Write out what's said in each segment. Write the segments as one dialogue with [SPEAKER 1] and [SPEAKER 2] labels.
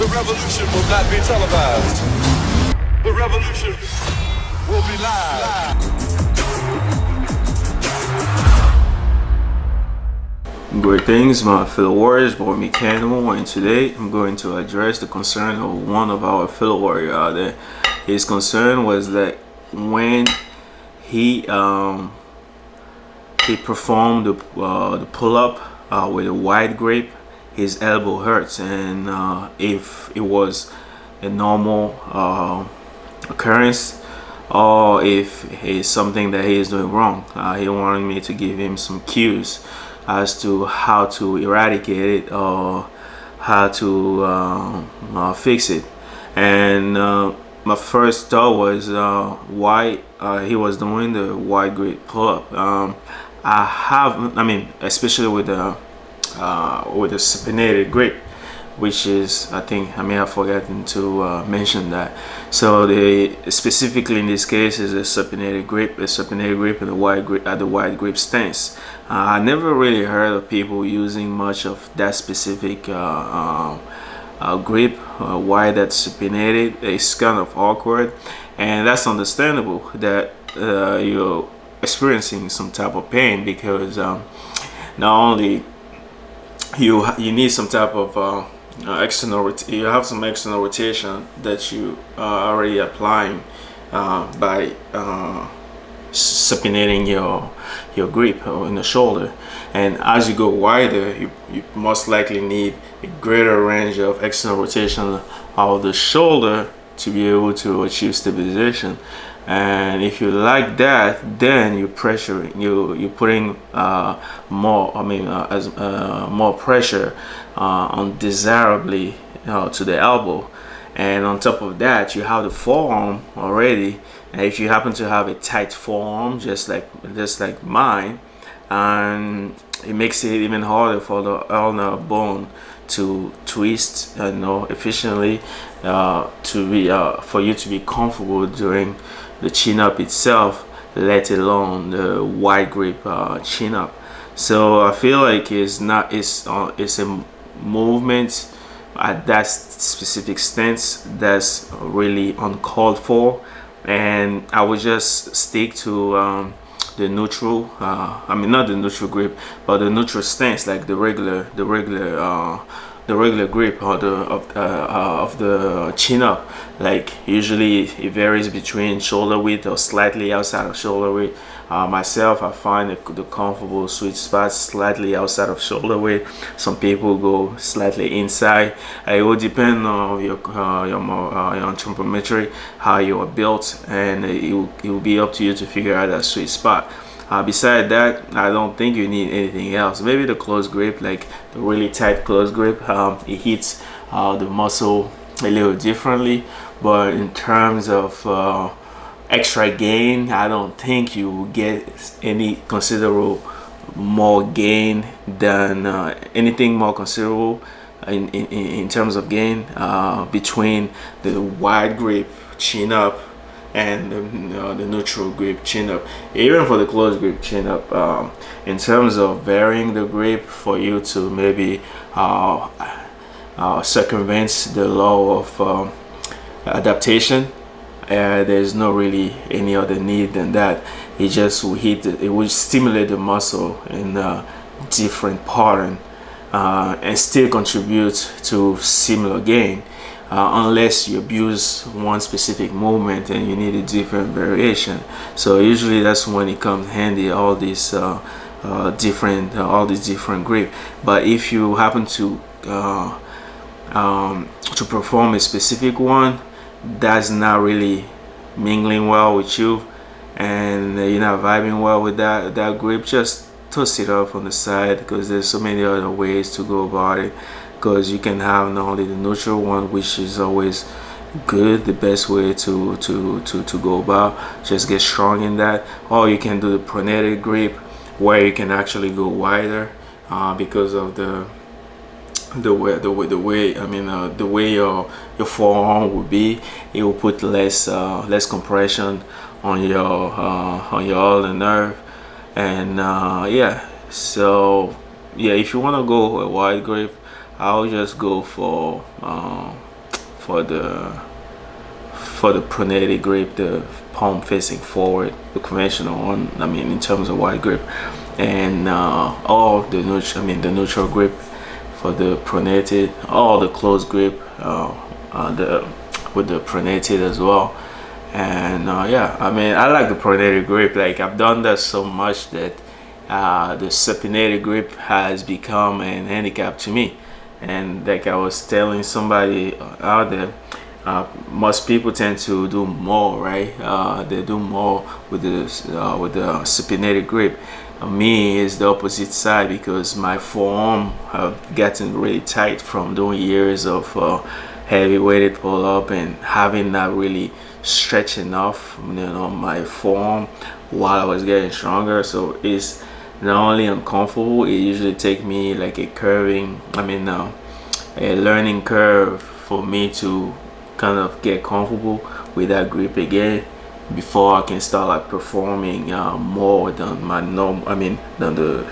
[SPEAKER 1] The revolution will not be televised. The revolution will be live.
[SPEAKER 2] Greetings, my fellow warriors, boy Mechano, and today I'm going to address the concern of one of our fellow warrior out there. His concern was that when he performed the pull-up with a wide grip, his elbow hurts, and if it was a normal occurrence or if it's something that he is doing wrong. He wanted me to give him some cues as to how to eradicate it or how to fix it. And my first thought was why he was doing the wide grip pull-up. Especially with the supinated grip, which is, I think I may have forgotten to mention that. So specifically in this case is a supinated grip and a wide grip at the wide grip stance. I never really heard of people using much of that specific grip. Why that's supinated? It's kind of awkward, and that's understandable that you're experiencing some type of pain, because not only you need some type of you have some external rotation that you are already applying by supinating your grip in the shoulder, and as you go wider, you most likely need a greater range of external rotation of the shoulder to be able to achieve stabilization. And if you like that, then you're putting more pressure undesirably to the elbow. And on top of that, you have the forearm already, and if you happen to have a tight forearm just like mine, and it makes it even harder for the ulnar bone to twist efficiently for you to be comfortable during the chin up itself, let alone the wide grip chin up. So I feel like it's a movement at that specific stance that's really uncalled for, and I would just stick to the neutral not the neutral grip, but the neutral stance, like the regular grip of the chin up. Like usually it varies between shoulder width or slightly outside of shoulder width. Myself, I find the comfortable sweet spot slightly outside of shoulder width. Some people go slightly inside. It will depend on your anthropometry, how you are built, and it will be up to you to figure out that sweet spot. Beside that, I don't think you need anything else. Maybe the close grip, like the really tight close grip, it hits the muscle a little differently, but in terms of extra gain, I don't think you will get any considerable more gain than anything more considerable in terms of gain between the wide grip chin up and the neutral grip chin up. Even for the close grip chin up, in terms of varying the grip for you to maybe circumvent the law of adaptation, there's no really any other need than that. It just will it will stimulate the muscle in a different pattern and still contribute to similar gain, unless you abuse one specific movement and you need a different variation. So usually that's when it comes handy, all these different grip. But if you happen to perform a specific one that's not really mingling well with you, and you're not vibing well with that grip, just toss it off on the side, because there's so many other ways to go about it. Because you can have not only the neutral one, which is always good, the best way to go about, just get strong in that, or you can do the pronated grip, where you can actually go wider because of the way your forearm would be. It will put less compression on your ulnar nerve, and if you want to go a wide grip, I'll just go for for the pronated grip, the palm facing forward, the conventional one. I mean, in terms of wide grip, and all the the neutral grip for the pronated, all the closed grip with the pronated as well. And yeah, I mean, I like the pronated grip. Like, I've done that so much that the supinated grip has become an handicap to me. And like I was telling somebody out there, most people tend to do more, right? They do more with the supinated grip. Me is the opposite side, because my forearm have gotten really tight from doing years of heavy weighted pull up and having not really stretched enough, my forearm while I was getting stronger. So it's not only uncomfortable, it usually take me like a learning curve for me to kind of get comfortable with that grip again before I can start like performing more than my than the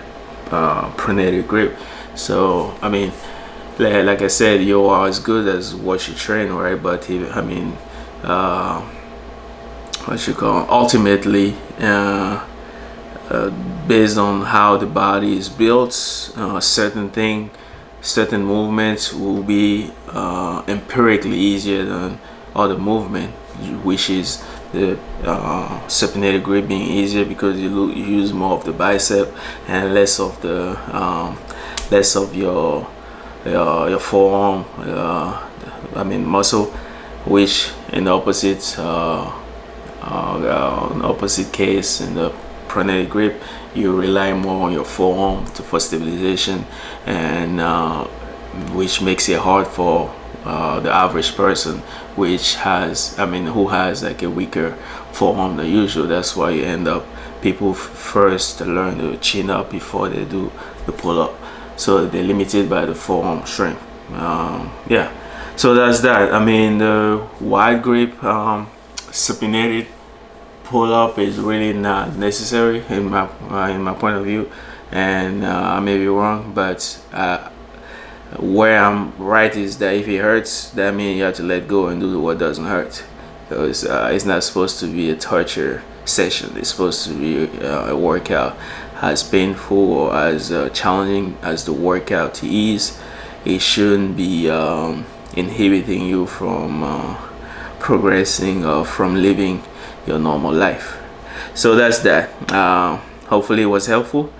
[SPEAKER 2] pronated grip. So I mean, like I said, you are as good as what you train, right? But what you call, ultimately, based on how the body is built, certain movements will be empirically easier than other movement, which is the supinated grip being easier because you use more of the bicep and less of the your forearm muscle, which in the opposite case, in the pronated grip, you rely more on your forearm for stabilization, and which makes it hard for the average person, who has like a weaker forearm than usual. That's why you end up, people first learn the chin up before they do the pull up, so they're limited by the forearm strength. Yeah, so that's that. I mean, the wide grip supinated pull up is really not necessary in my point of view, and I may be wrong, but where I'm right is that if it hurts, that means you have to let go and do what doesn't hurt. Because it's not supposed to be a torture session. It's supposed to be a workout. As painful or as challenging as the workout is, it shouldn't be inhibiting you from progressing or from living your normal life. So that's that. Hopefully it was helpful.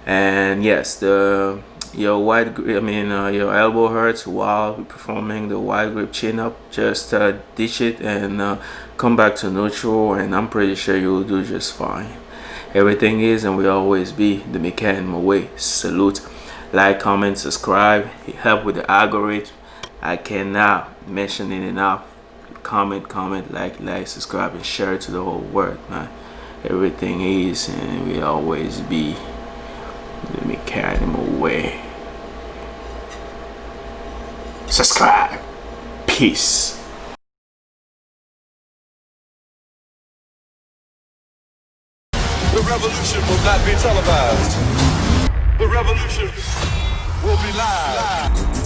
[SPEAKER 2] And yes, your your elbow hurts while performing the wide grip chin up, just ditch it and come back to neutral, and I'm pretty sure you'll do just fine. Everything is and will always be the mechanical way. Salute. Like, comment, subscribe. It help with the algorithm. I cannot mention it enough. Comment, like, subscribe, and share it to the whole world, man. Everything is and will always be the mechanical way. Subscribe. Peace.
[SPEAKER 1] The revolution will not be televised. The revolution will be live.